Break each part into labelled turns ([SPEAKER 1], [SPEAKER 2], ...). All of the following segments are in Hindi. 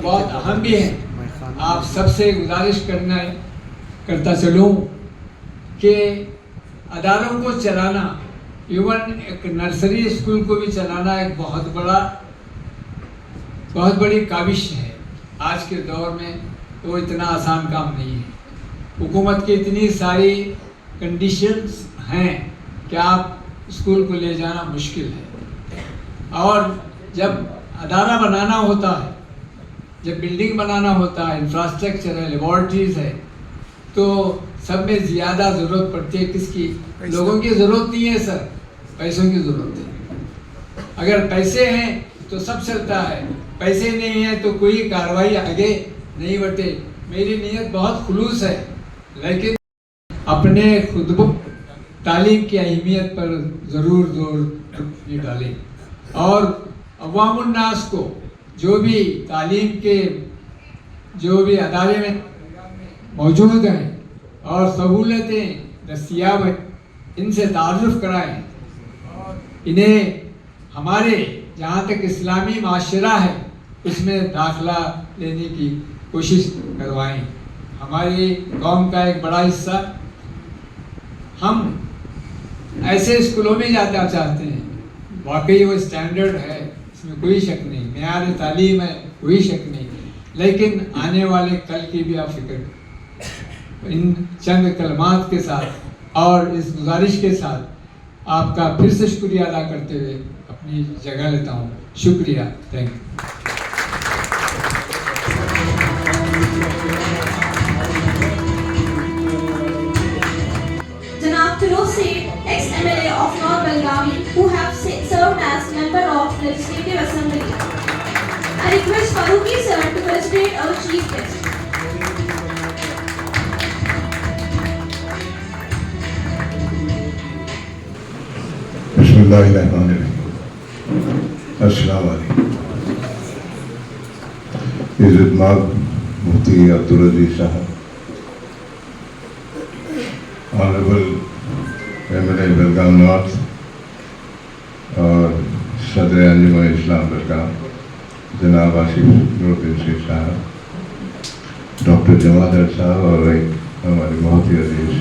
[SPEAKER 1] बहुत अहम भी है। आप सबसे गुजारिश करता चलूँ कि अदारों को चलाना, इवन एक नर्सरी स्कूल को भी चलाना एक बहुत बड़ी काबिश है। आज के दौर में तो इतना आसान काम नहीं है। हुकूमत की इतनी सारी कंडीशंस हैं कि आप स्कूल को ले जाना मुश्किल है। और जब अदारा बनाना होता है, जब बिल्डिंग बनाना होता है, इंफ्रास्ट्रक्चर है, लेबॉर्ट्रीज है, तो सब में ज़्यादा ज़रूरत पड़ती है किसकी? लोगों की ज़रूरत नहीं है सर, पैसों की ज़रूरत है। अगर पैसे हैं तो सब चलता है, पैसे नहीं है तो कोई कार्रवाई आगे नहीं बढ़ते। मेरी नीयत बहुत खुलूस है, लेकिन अपने खुतबों तालीम की अहमियत पर ज़रूर जोर डालें और अवामुन्नास को जो भी तालीम के जो भी अदारे में मौजूद हैं और सहूलतें दस्तियाब हैं, इनसे तारुफ कराएं। इन्हें हमारे जहाँ तक इस्लामी माशरा है उसमें दाखिला लेने की कोशिश करवाएं। हमारी कौम का एक बड़ा हिस्सा हम ऐसे स्कूलों में जाना चाहते हैं, वाकई वो स्टैंडर्ड है, इसमें कोई शक नहीं, मेयार तालीम है, कोई शक नहीं, लेकिन आने वाले कल की भी आप फिक्र करें। इन चंद कलमात के साथ और इस गुजारिश के साथ आपका फिर से शुक्रिया अदा करते हुए अपनी जगह लेता हूँ। शुक्रिया, thank you.
[SPEAKER 2] Janab Firoz Seth, ex-MLA of North Belgavi, who have served as member of Legislative Assembly. I request Faruqi sir to felicitate our chief guest.
[SPEAKER 3] बिस्मिल्लाहिर्रहमानिर्रहीम। अस्सलाम वालेकुम। इज़्ज़तमाब मुफ्ती अब्दुल अजीज साहब, ऑनरेबल MLA बेलगाम नॉर्थ और सदर अंजुमन इस्लाम बेलगाम जनाब आसिफ नूरुद्दीन शेख साहब, डॉक्टर जमादार साहब और एक हमारे बहुत ही अजीज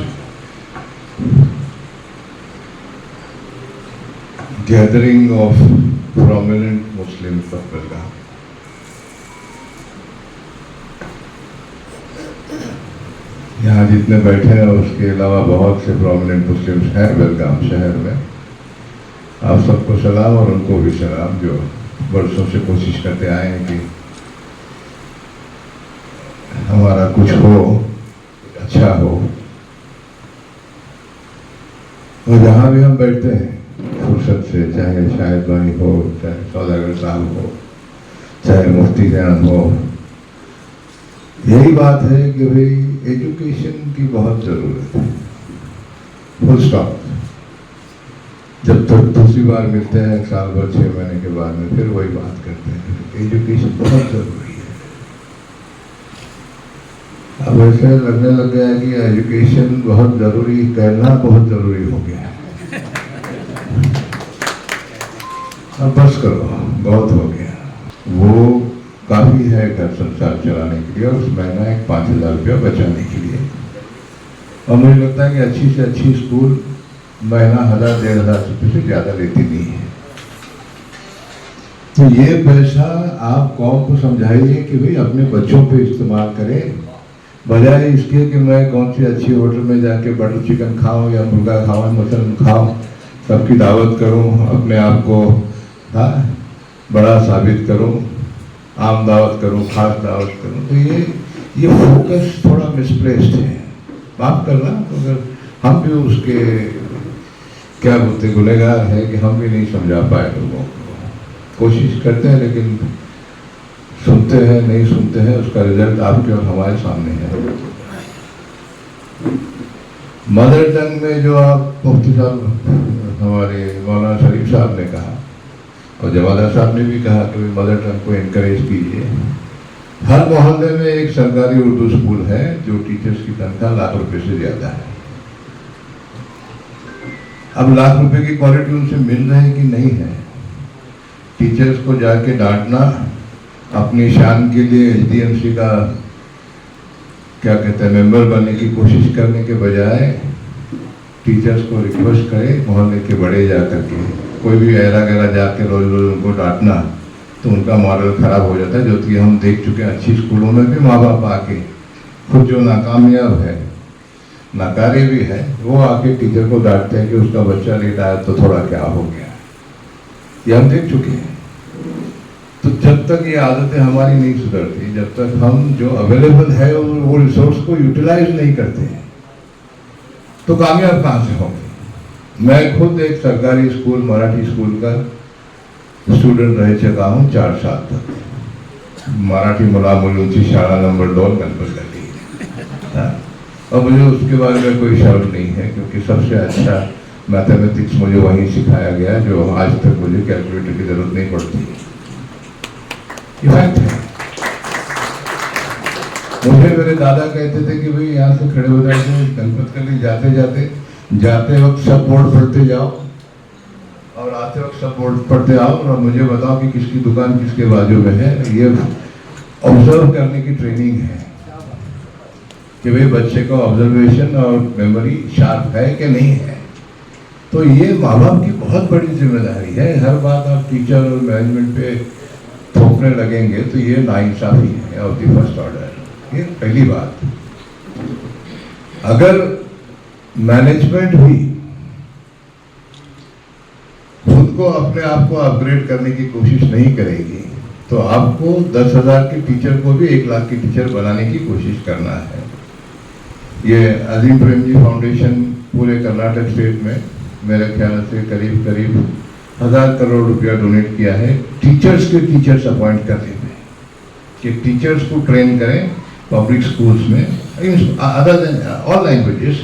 [SPEAKER 3] gathering of prominent Muslim of Belgaum. यहाँ जितने बैठे हैं उसके अलावा बहुत से प्रोमिनेंट मुस्लिम्स हैं बेलगाम शहर में। आप सबको सलाम और उनको भी सलाम जो बरसों से कोशिश करते आए हैं कि हमारा कुछ हो, अच्छा हो। और जहाँ भी हम बैठते हैं फुर्सत से, चाहे शाहिद भाई हो, चाहे सौदागर साहब हो, चाहे मुफ्ती जान हो, यही बात है कि भाई एजुकेशन की बहुत ज़रूरत है, फुल स्टॉप। जब तक दूसरी बार मिलते हैं साल भर 6 महीने के बाद में फिर वही बात करते हैं, एजुकेशन बहुत ज़रूरी है। अब ऐसे लगने लग गया है कि एजुकेशन बहुत ज़रूरी, कहना बहुत ज़रूरी हो गया है। अब बस करो, बहुत हो गया। वो काफ़ी है घर संसार चलाने के लिए और उस महीना एक 5,000 रुपया बचाने के लिए। और मुझे लगता है कि अच्छी से अच्छी स्कूल महीना 1,000-1,500 रुपये से ज़्यादा लेती नहीं है। तो ये पैसा आप कौम को समझाइए कि भाई अपने बच्चों पे इस्तेमाल करें, बजाय इसके कि मैं कौन सी अच्छी होटल में जाके बटर चिकन खाऊं या मुर्गा खाऊं, मटन खाऊं, सबकी दावत करूं, अपने आप को बड़ा साबित करूं, आम दावत करूं, खास दावत करूं। तो ये फोकस थोड़ा मिसप्लेस्ड है। माफ करना, तो अगर हम भी उसके क्या बोलते गुनहगार है कि हम भी नहीं समझा पाए लोगों को। कोशिश करते हैं लेकिन सुनते हैं नहीं सुनते हैं, उसका रिजल्ट आपके और हमारे सामने है। मदर टंग में जो आप मुफ्ती साहब हमारे मौलाना शरीफ साहब ने कहा और जवादा साहब ने भी कहा कि मदर टंग को इनकरेज कीजिए। हर मोहल्ले में एक सरकारी उर्दू स्कूल है जो टीचर्स की तनख्वाह लाख रुपए से ज़्यादा है। अब लाख रुपए की क्वालिटी उनसे मिल रही कि नहीं है, टीचर्स को जाके डांटना अपनी शान के लिए एचडीएमसी का क्या कहते हैं मेंबर बनने की कोशिश करने के बजाय टीचर्स को रिक्वेस्ट करें मोहल्ले के बड़े जा करके, कोई भी ऐरा गैरा जाके रोज रोज उनको डांटना तो उनका मॉडल खराब हो जाता है। जो कि हम देख चुके हैं अच्छी स्कूलों में भी माँ बाप आके खुद जो नाकामयाब है, नाकारे भी है, वो आके टीचर को डांटते हैं कि उसका बच्चा लेट आया तो थोड़ा क्या हो गया। ये हम देख चुके हैं। तो जब तक ये आदतें हमारी नहीं सुधरती, जब तक हम जो अवेलेबल है वो रिसोर्स को यूटिलाइज नहीं करते हैं, तो कामयाब कहाँ से होंगे। मैं खुद एक सरकारी स्कूल, मराठी स्कूल का स्टूडेंट रह चुका हूँ 4 साल तक। मराठी मुला मुलींची शाळा नंबर 2 गणपत गली। और मुझे उसके बारे में कोई शर्म नहीं है, क्योंकि सबसे अच्छा मैथमेटिक्स मुझे वहीं सिखाया गया, जो आज तक मुझे कैलकुलेटर की जरूरत नहीं पड़ती। ये फैक्ट है। मुझे मेरे दादा कहते थे कि भाई यहाँ से खड़े हो जाते, गणपत गली जाते वक्त सब बोर्ड पढ़ते जाओ और आते वक्त सब बोर्ड पढ़ते आओ, और मुझे बताओ कि किसकी दुकान किसके बाजू में है। ये ऑब्जर्व करने की ट्रेनिंग है कि भाई बच्चे को ऑब्जर्वेशन और मेमोरी शार्प है कि नहीं है। तो ये माँ बाप की बहुत बड़ी जिम्मेदारी है। हर बात आप टीचर और मैनेजमेंट पे थोपने लगेंगे तो ये नाइंसाफी है ऑफ द फर्स्ट ऑर्डर। ये पहली बात। अगर मैनेजमेंट भी खुद को अपने आप को अपग्रेड करने की कोशिश नहीं करेगी तो आपको 10,000 के टीचर को भी 1 लाख के टीचर बनाने की कोशिश करना है। ये अजीम प्रेमजी फाउंडेशन पूरे कर्नाटक स्टेट में मेरे ख्याल से करीब 1,000 करोड़ रुपया डोनेट किया है टीचर्स के टीचर्स अपॉइंट करने में, कि टीचर्स को ट्रेन करें पब्लिक स्कूल्स में अदर देन ऑल लैंग्वेजेस,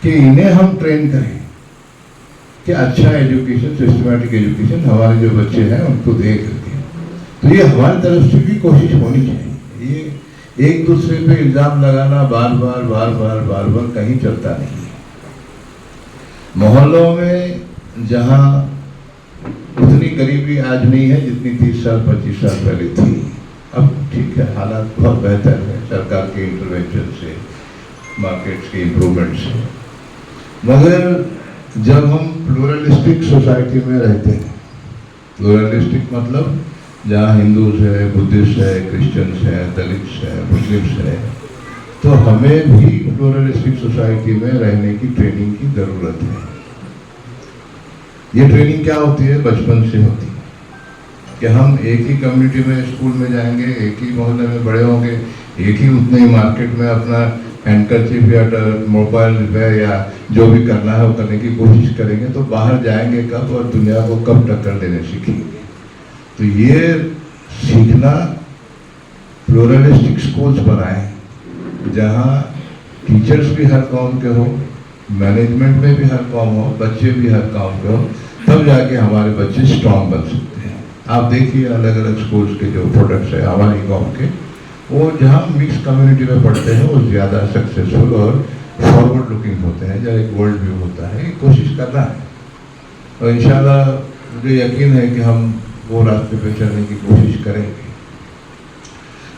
[SPEAKER 3] कि इन्हें हम ट्रेन करें कि अच्छा एजुकेशन, सिस्टमैटिक एजुकेशन हमारे जो बच्चे हैं उनको दे करके। तो ये हमारी तरफ से भी कोशिश होनी चाहिए। ये एक दूसरे पे इल्जाम लगाना बार बार कहीं चलता नहीं है। मोहल्लों में जहाँ उतनी गरीबी आज नहीं है जितनी 30 साल 25 साल पहले थी। अब ठीक है, हालात बहुत बेहतर है सरकार के इंटरवेंशन से, मार्केट्स के इम्प्रूवमेंट से। मगर जब हम प्लूरलिस्टिक सोसाइटी में रहते हैं, प्लूरलिस्टिक मतलब जहाँ हिंदूज है, बुद्धिस्ट है, क्रिश्चियंस है, दलित्स है, मुस्लिम्स है, तो हमें भी प्लूरलिस्टिक सोसाइटी में रहने की ट्रेनिंग की ज़रूरत है। ये ट्रेनिंग क्या होती है? बचपन से होती है कि हम एक ही कम्युनिटी में स्कूल में जाएंगे, एक ही मोहल्ले में बड़े होंगे, एक ही उतने ही मार्केट में अपना हैंडकरचीफ या मोबाइल रिपेयर या जो भी करना है वो करने की कोशिश करेंगे, तो बाहर जाएंगे कब और दुनिया को कब टक्कर देने सीखेंगे। तो ये सीखना प्लूरलिस्टिक स्कूल्स बनाएं जहाँ टीचर्स भी हर कौम के हो, मैनेजमेंट में भी हर कौम हो, बच्चे भी हर कौम के हो, तब जाके हमारे बच्चे स्ट्रांग बन सकते हैं। आप देखिए अलग अलग स्कूल्स के जो प्रोडक्ट्स है हमारी कौम के, वो जहाँ मिक्स कम्युनिटी में पढ़ते हैं वो ज़्यादा सक्सेसफुल और फॉरवर्ड लुकिंग होते हैं, जहाँ एक वर्ल्ड व्यू होता है। कोशिश करना है और इंशाल्लाह मुझे यकीन है कि हम वो रास्ते पे चलने की कोशिश करेंगे।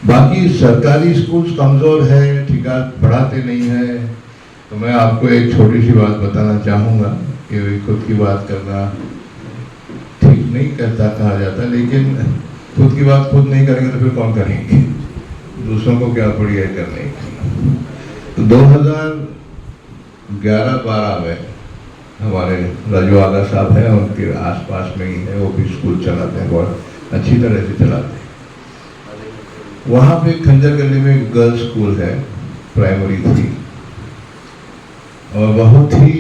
[SPEAKER 3] बाकी सरकारी स्कूल्स कमज़ोर है, ठिका पढ़ाते नहीं है, तो मैं आपको एक छोटी सी बात बताना चाहूँगा कि खुद की बात करना ठीक नहीं कहता कहा जाता, लेकिन खुद की बात खुद नहीं करेंगे तो फिर कौन करेंगे? दूसरों को क्या पड़ी है करने की। तो 2011-12 में हमारे राजू आगा साहब हैं, उनके आसपास में ही है, वो भी स्कूल चलाते हैं, बहुत अच्छी तरह से चलाते हैं। वहाँ पे खंजर गली में एक गर्ल्स स्कूल है, प्राइमरी थी, और बहुत ही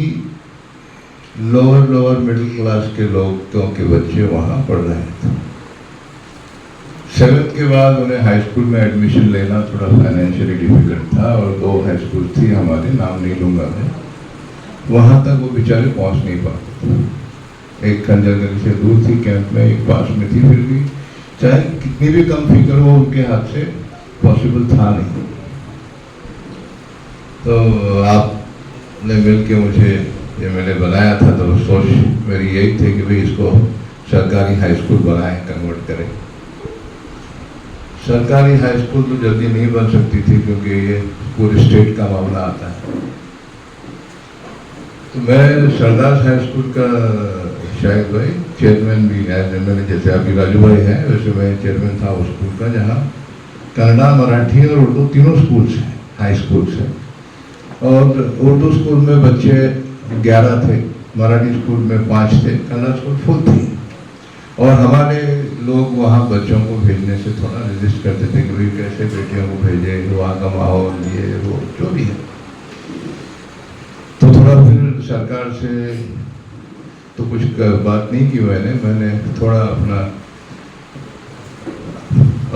[SPEAKER 3] लोअर मिडिल क्लास के लोगों के बच्चे वहाँ पढ़ रहे थे। 7th के बाद उन्हें हाई स्कूल में एडमिशन लेना थोड़ा फाइनेंशियली डिफिकल्ट था, और 2 हाई स्कूल थी हमारे, नाम नहीं लूँगा मैं, वहाँ तक वो बेचारे पहुँच नहीं पाते। एक खंजर गली से दूर थी कैंप में, एक पास में थी, फिर भी चाहे कितनी भी कम फिक्र हो उनके हाथ से पॉसिबल था नहीं। तो आपने मिल के मुझे ये मैंने बनाया था, तो सोच मेरी यही थी कि भाई इसको सरकारी हाई स्कूल बनाएं, कन्वर्ट करें। सरकारी हाई स्कूल तो जल्दी नहीं बन सकती थी क्योंकि ये पूरे स्टेट का मामला आता है। तो मैं सरदार हाई स्कूल का शायद भाई चेयरमैन भी है, मैंने जैसे अभी राजू भाई है वैसे मैं चेयरमैन था उस स्कूल का, जहाँ कन्नड़ा, मराठी और उर्दू तीनों स्कूल्स हैं, हाई स्कूल्स हैं। और उर्दू स्कूल में बच्चे 11 थे, मराठी स्कूल में 5 थे, कन्नड़ा स्कूल फुल थी। और हमारे लोग वहाँ बच्चों को भेजने से थोड़ा रेजिस्ट करते थे कि भाई कैसे बेटियों को भेजे, वहाँ का माहौल ये वो जो भी है। तो थोड़ा फिर सरकार से तो कुछ बात नहीं की मैंने थोड़ा अपना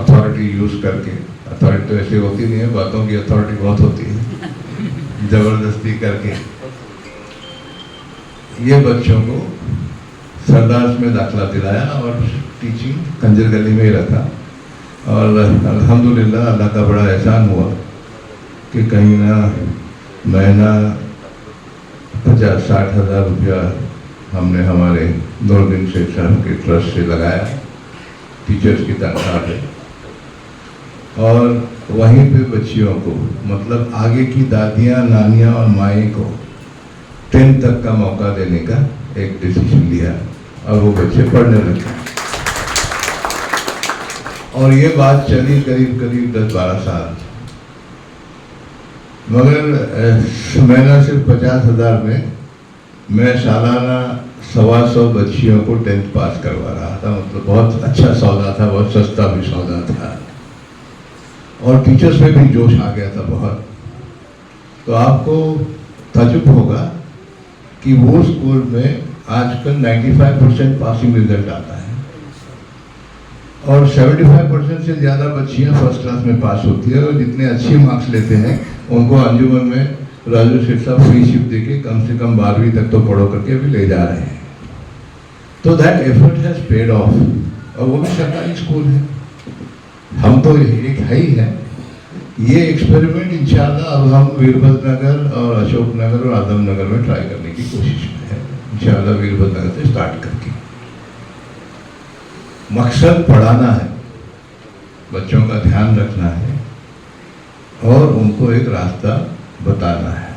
[SPEAKER 3] अथॉरिटी यूज करके, अथॉरिटी तो ऐसे होती नहीं है, बातों की अथॉरिटी बहुत होती है, जबरदस्ती करके ये बच्चों को सरदार में दाखिला दिलाया और टीचिंग कंजर गली में ही रखा। और अल्हम्दुलिल्लाह अल्लाह का बड़ा एहसान हुआ कि कहीं ना महीना 50-60 हज़ार रुपया हमने हमारे नूरुद्दीन शेख साहब के ट्रस्ट से लगाया टीचर्स की तनख्वाह पे। और वहीं पे बच्चियों को, मतलब आगे की दादियाँ, नानियाँ और माएँ को 10 तक का मौका देने का एक डिसीजन लिया और वो बच्चे पढ़ने लगे। और ये बात चली करीब 10-12 साल, मगर महीना सिर्फ 50 हज़ार में मैं सालाना 125 बच्चियों को 10th पास करवा रहा था। मतलब बहुत अच्छा सौदा था, बहुत सस्ता भी सौदा था और टीचर्स में भी जोश आ गया था बहुत। तो आपको ताज्जुब होगा कि वो स्कूल में आजकल 95% पासिंग रिजल्ट आता है और 75% से ज़्यादा बच्चियां फर्स्ट क्लास में पास होती है। और जितने अच्छे मार्क्स लेते हैं उनको अंजुमन में राजू शेख साहब फ्री शिफ्ट देके कम से कम 12वीं तक तो पढ़ो करके भी ले जा रहे हैं। तो that effort has paid of, और वो भी सरकारी स्कूल है। हम तो एक है ही है। ये एक्सपेरिमेंट इंशाल्लाह अब हम वीरभद्र नगर और अशोक नगर और आदम नगर में ट्राई करने की कोशिश में है। इंशाल्लाह वीरभद्र नगर से स्टार्ट करके मकसद पढ़ाना है, बच्चों का ध्यान रखना है और उनको एक रास्ता बताना है।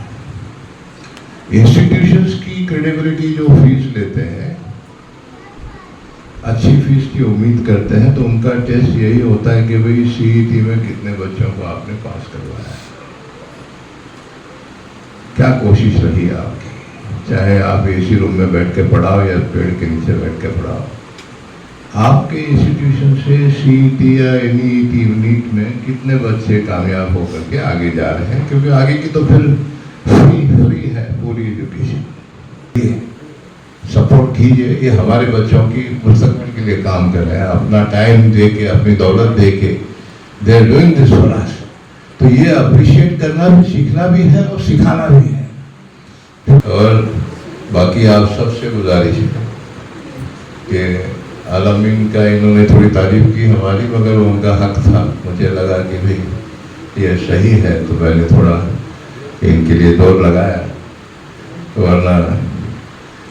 [SPEAKER 3] इंस्टीट्यूशंस की क्रेडिबिलिटी जो फीस लेते हैं, अच्छी फीस की उम्मीद करते हैं, तो उनका टेस्ट यही होता है कि भाई सीईटी में कितने बच्चों को आपने पास करवाया है, क्या कोशिश रही आपकी, चाहे आप एसी रूम में बैठ के पढ़ाओ या पेड़ के नीचे बैठ के पढ़ाओ। आपके इंस्टीट्यूशन से सीईटी या एनईटी नीट में कितने बच्चे कामयाब होकर के आगे जा रहे हैं, क्योंकि आगे की तो फिर फ्री है पूरी एजुकेशन। सपोर्ट कीजिए, ये हमारे बच्चों की मुस्तकबिल के लिए काम कर रहे हैं, अपना टाइम दे के, अपनी दौलत दे के, they are doing this for us. तो ये अप्रिशिएट करना भी, सीखना भी है और सिखाना भी है। और बाकी आप सबसे गुजारिश है कि आलमीन का इन्होंने थोड़ी तारीफ की हमारी, मगर उनका हक था। मुझे लगा कि भाई ये सही है तो मैंने थोड़ा इनके लिए दौड़ लगाया, वरना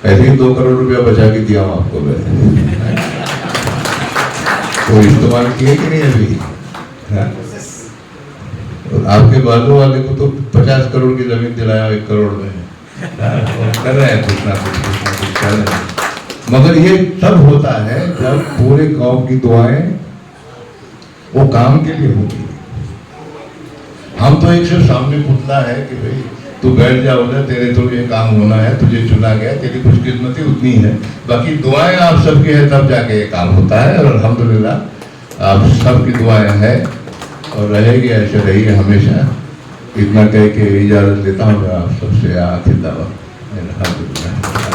[SPEAKER 3] ऐसे ही 2 करोड़ रुपया बचा के दिया हूँ आपको मैंने। तो इस्तेमाल किए कि नहीं अभी? हाँ? आपके बाजू वाले को तो 50 करोड़ की जमीन दिलाया 1 करोड़ में। कर रहे हैं कुछ ना कुछ कर रहे हैं। मगर ये तब होता है जब पूरे गांव की दुआएं वो काम के लिए होती है। हम तो एक सिर्फ सामने पुतला है कि भाई तू बैठ जा, उधर तेरे तो ये काम होना है, तुझे चुना गया, तेरी खुशकिस्मती उतनी है, बाकी दुआएं आप सबके हैं तब जाके ये काम होता है। और अल्हम्दुलिल्लाह आप सबकी दुआएं हैं और रहेगी, ऐसे रहिए हमेशा। इतना कह के इजाज़त लेता हूँ मैं आप सबसे। आखिर दावा अल्हम्दुलिल्लाह।